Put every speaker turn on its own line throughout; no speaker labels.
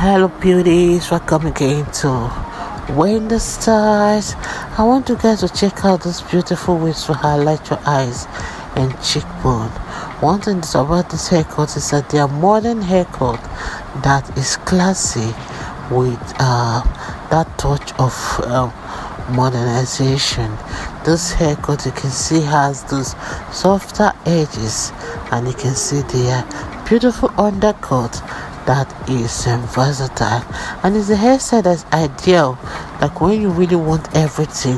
Hello beauties, welcome again to Wendy Styles. I want you guys to check out this beautiful ways to highlight your eyes and cheekbone. One thing about this haircut is that they are modern haircut that is classy with that touch of modernization. This haircut, you can see, has those softer edges, and you can see the beautiful undercut that is versatile, and it's a hairstyle that's ideal, like when you really want everything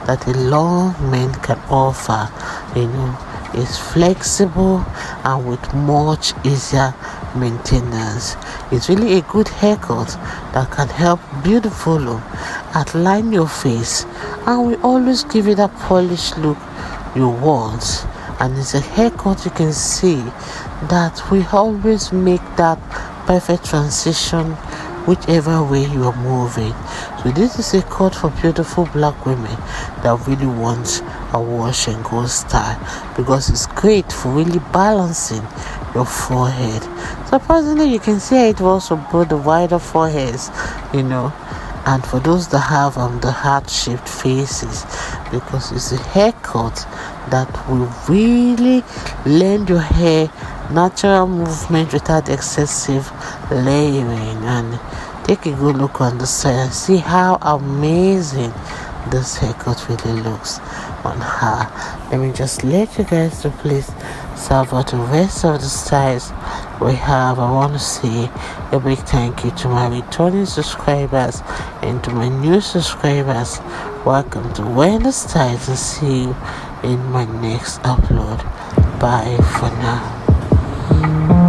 that a long man can offer. It's flexible and with much easier maintenance. It's really a good haircut that can help beautiful outline your face, and we always give you that polished look you want. And it's a haircut, you can see that we always make that perfect transition whichever way you are moving. So this is a cut for beautiful black women that really want a wash and go style, because it's great for really balancing your forehead. Surprisingly, you can see it will also put the wider foreheads, and for those that have the heart-shaped faces, because it's a haircut that will really lend your hair natural movement without excessive layering. And take a good look on the side and see how amazing this haircut really looks on her. Let me just let you guys to please serve out the rest of the styles we have. I want to say a big thank you to my returning subscribers and to my new subscribers. Welcome to Wendy Styles, and see you in my next upload. Bye for now.